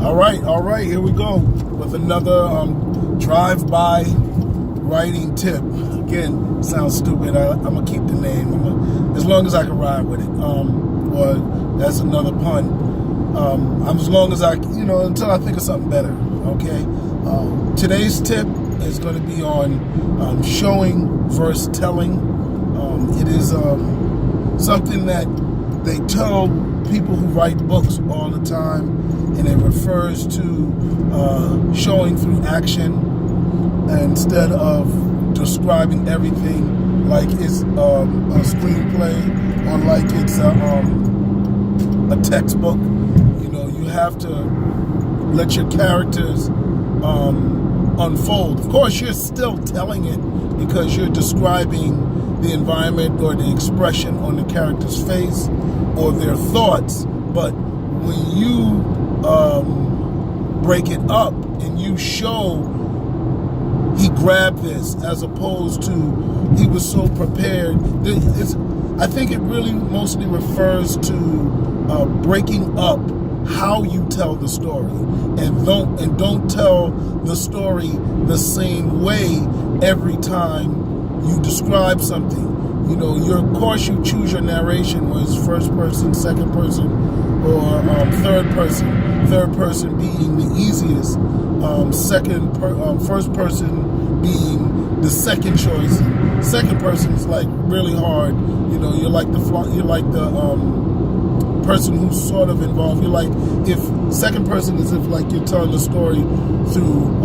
All right, here we go with another drive-by writing tip. Again, sounds stupid. I'm gonna keep the name as long as I can ride with it. Or that's another pun. As long as until I think of something better. Okay. Today's tip is going to be on showing versus telling. It is something that they tell people who write books all the time, and it refers to showing through action instead of describing everything like it's a screenplay or like it's a textbook. You have to let your characters unfold. Of course, you're still telling it because you're describing the environment or the expression on the character's face or their thoughts. But when you break it up and you show he grabbed this as opposed to he was so prepared, I think it really mostly refers to breaking up how you tell the story, and don't tell the story the same way every time you describe something. Of course you choose your narration, whether it's first person, second person, or third person. Third person being the easiest, first person being the second choice. And second person is like really hard. You're like the person who's sort of involved. You're like, if second person is if like you're telling the story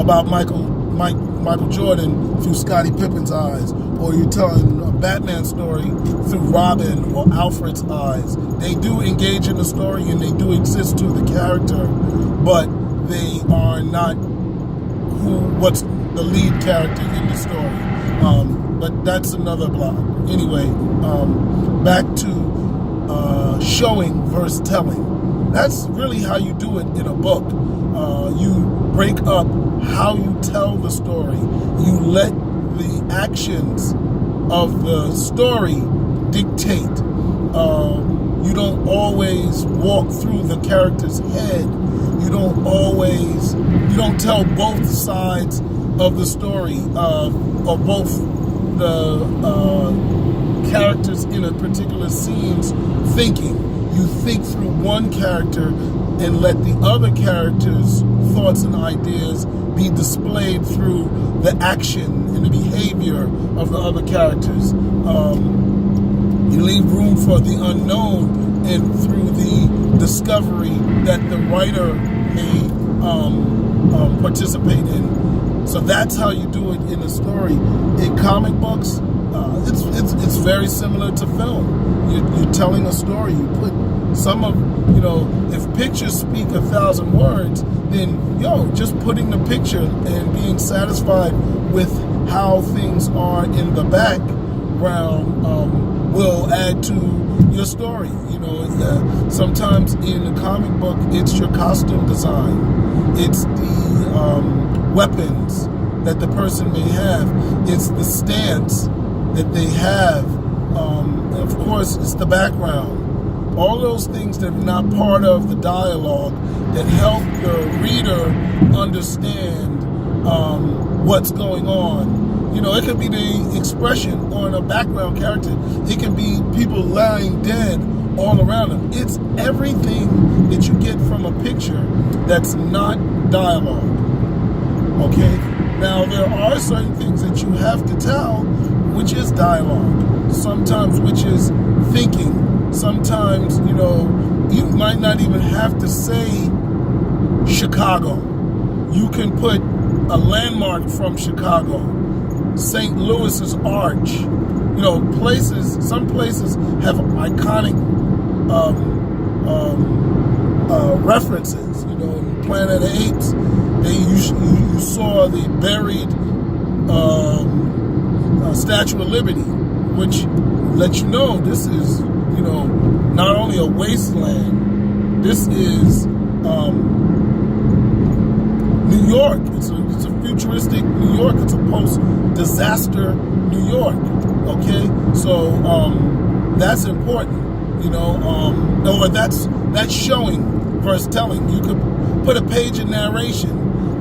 about Michael Jordan through Scottie Pippen's eyes, or you're telling a Batman story through Robin or Alfred's eyes. They do engage in the story and they do exist to the character, but they are not what's the lead character in the story. But that's another block. Anyway, back to showing versus telling. That's really how you do it in a book. You break up how you tell the story. You let the actions of the story dictate. You don't always walk through the character's head. You don't tell both sides of the story, or both the characters in a particular scene's thinking. You think through one character and let the other character's thoughts and ideas be displayed through the action and the behavior of the other characters. You leave room for the unknown and through the discovery that the writer may participate in. So that's how you do it in a story. In comic books, it's very similar to film. You're telling a story. You put some of, if pictures speak 1,000 words, then just putting the picture and being satisfied with how things are in the background will add to your story. Sometimes in a comic book, it's your costume design, it's the weapons that the person may have, it's the stance that they have. Of course, it's the background. All those things that are not part of the dialogue that help the reader understand what's going on. It could be the expression on a background character. It can be people lying dead all around them. It's everything that you get from a picture that's not dialogue. Okay? Now, there are certain things that you have to tell, which is dialogue. Sometimes which is thinking. Sometimes, you might not even have to say Chicago. You can put a landmark from Chicago, St. Louis's Arch. Some places have iconic references. In Planet of the Apes, you saw the buried Statue of Liberty, which lets you know this is not only a wasteland, this is New York. It's a futuristic New York. It's a post-disaster New York. Okay, so that's important. Or that's That's showing versus telling. You could put a page of narration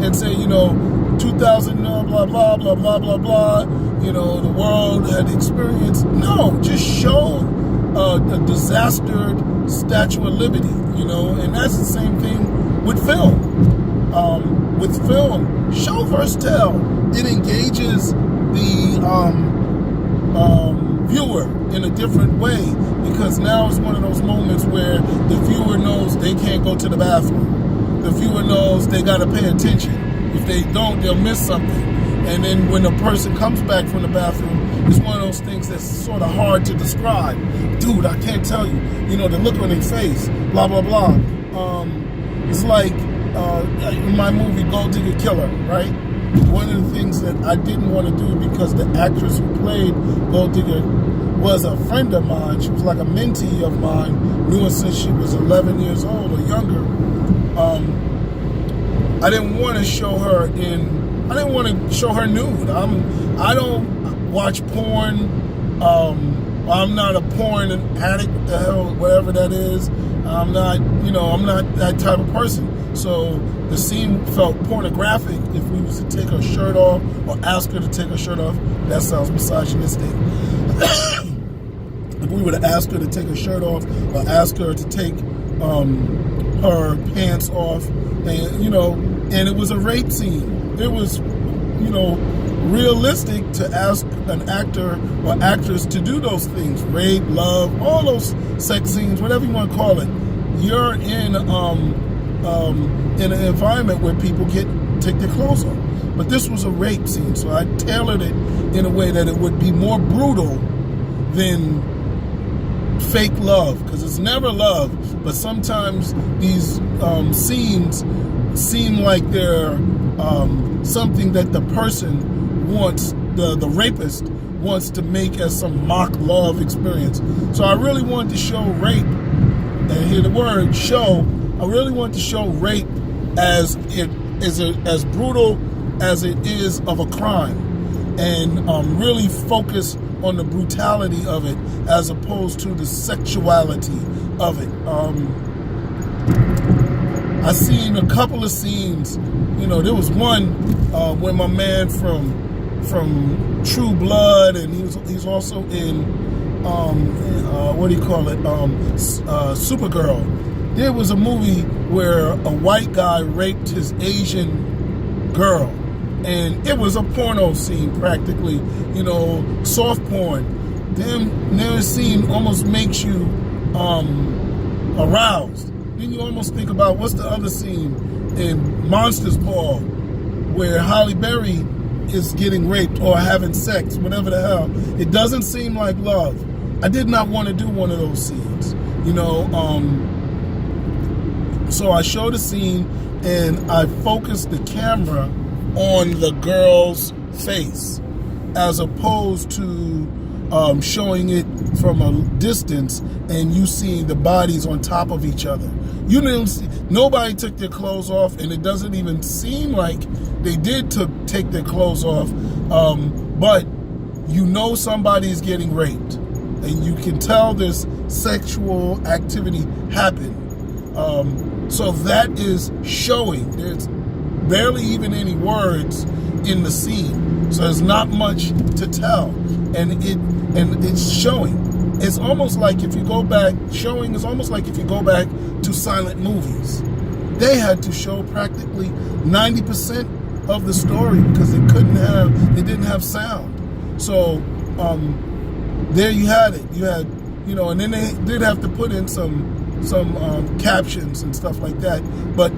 and say, 2000 blah blah blah blah blah blah blah. The world had experienced. No, just show a disastered Statue of Liberty. And that's the same thing with film. With film, show versus tell. It engages the viewer in a different way, because now it's one of those moments where the viewer knows they can't go to the bathroom. The viewer knows they got to pay attention. If they don't, they'll miss something. And then when the person comes back from the bathroom, it's one of those things that's sort of hard to describe. Dude, I can't tell you. The look on their face, blah, blah, blah. It's like in my movie, Gold Digger Killer, right? One of the things that I didn't want to do, because the actress who played Gold Digger was a friend of mine. She was like a mentee of mine, knew her since she was 11 years old or younger. I didn't want to show her nude. I don't watch porn. I'm not a porn addict, the hell, whatever that is. I'm not that type of person. So the scene felt pornographic if we was to take her shirt off or ask her to take her shirt off. That sounds misogynistic. If we were to ask her to take her shirt off or ask her to take her pants off, and it was a rape scene. It was, realistic to ask an actor or actress to do those things. Rape, love, all those sex scenes, whatever you want to call it. You're in an environment where people take their clothes off. But this was a rape scene, so I tailored it in a way that it would be more brutal than fake love, because it's never love, but sometimes these scenes seem like they're something that the person wants, the rapist wants to make as some mock love experience. So I really wanted to show rape, and hear the word show, I really wanted to show rape as brutal as it is of a crime, and really focus on the brutality of it as opposed to the sexuality of it. I seen a couple of scenes. There was one where my man from True Blood, and he's also in Supergirl. There was a movie where a white guy raped his Asian girl, and it was a porno scene practically, soft porn. Then the scene almost makes you aroused. Then you almost think about, what's the other scene in Monsters Ball where Halle Berry is getting raped or having sex, whatever the hell. It doesn't seem like love. I did not want to do one of those scenes, so I showed a scene and I focused the camera on the girl's face as opposed to showing it from a distance and you seeing the bodies on top of each other. Nobody took their clothes off, and it doesn't even seem like they did take their clothes off, but somebody's getting raped, and you can tell this sexual activity happened. So that is showing. There's barely even any words in the scene, so there's not much to tell, and it's showing. It's almost like if you go back, showing is almost like if you go back to silent movies. They had to show practically 90% of the story because they didn't have sound. So there you had it. You had, and then they did have to put in some captions and stuff like that. But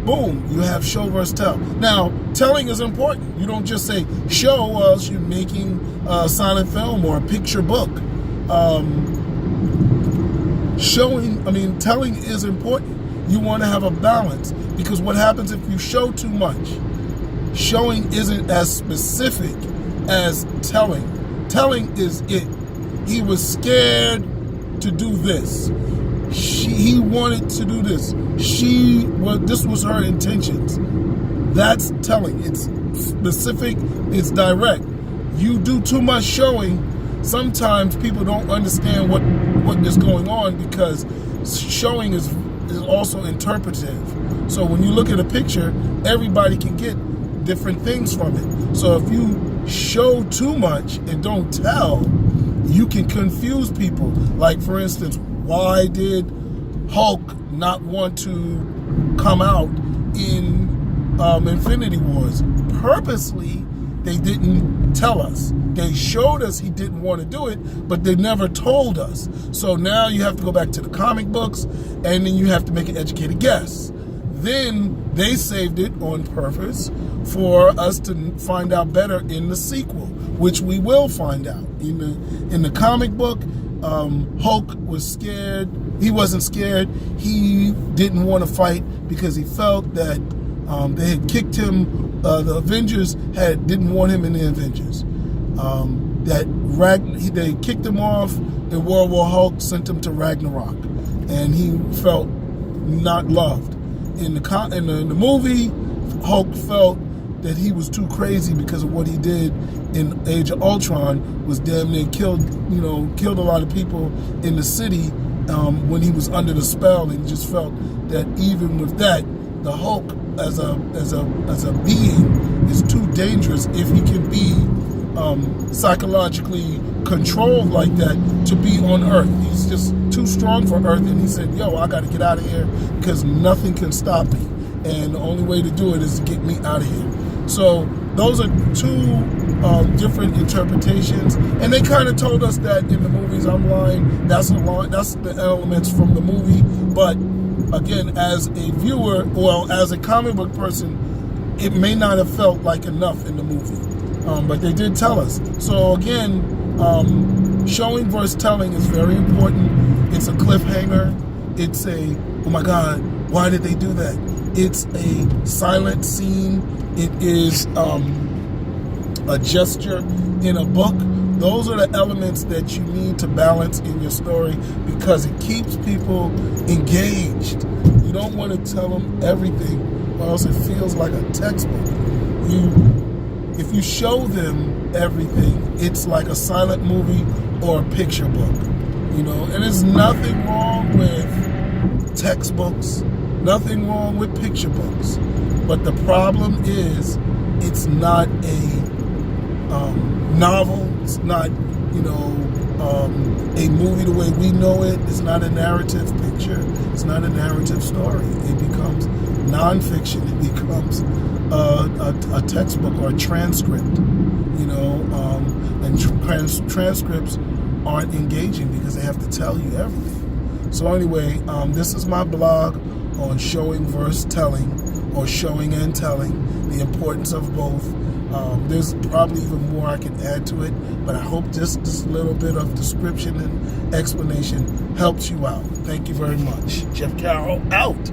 boom, you have show versus tell. Now, telling is important. You don't just say show, or else you're making a silent film or a picture book. Telling is important. You want to have a balance, because what happens if you show too much? Showing isn't as specific as telling. Telling is it. He was scared to do this. He wanted to do this. This was her intentions. That's telling. It's specific, it's direct. You do too much showing, sometimes people don't understand what is going on, because showing is is also interpretive. So when you look at a picture, everybody can get different things from it. So if you show too much and don't tell, you can confuse people. Like, for instance, why did Hulk not want to come out in Infinity Wars? Purposely, they didn't tell us. They showed us he didn't want to do it, but they never told us. So now you have to go back to the comic books, and then you have to make an educated guess. Then they saved it on purpose for us to find out better in the sequel, which we will find out. In the comic book, Hulk was scared. He wasn't scared. He didn't want to fight because he felt that they had kicked him. The Avengers didn't want him in the Avengers. They kicked him off in World War Hulk, sent him to Ragnarok, and he felt not loved. In the movie, Hulk felt that he was too crazy because of what he did in Age of Ultron. Was damn near killed a lot of people in the city when he was under the spell, and just felt that even with that, the Hulk as a being is too dangerous if he can be psychologically controlled like that to be on Earth. He's just too strong for Earth, and he said, yo, I got to get out of here because nothing can stop me, and the only way to do it is to get me out of here. So those are two different interpretations, and they kind of told us that in the movies. I'm lying. That's the elements from the movie, but again, as a viewer, well, as a comic book person, it may not have felt like enough in the movie. But they did tell us. So again, showing versus telling is very important. It's a cliffhanger. It's a, oh my God, why did they do that? It's a silent scene. It is a gesture in a book. Those are the elements that you need to balance in your story because it keeps people engaged. You don't want to tell them everything or else it feels like a textbook. If you show them everything, it's like a silent movie or a picture book, and there's nothing wrong with textbooks, nothing wrong with picture books. But the problem is it's not a novel, it's not, a movie the way we know it. It's not a narrative picture. It's not a narrative story. It becomes nonfiction. It becomes a textbook or a transcript, and transcripts aren't engaging because they have to tell you everything. So anyway, this is my blog on showing versus telling, or showing and telling, the importance of both. There's probably even more I can add to it, but I hope this little bit of description and explanation helps you out. Thank you very much. Jeff Carroll out.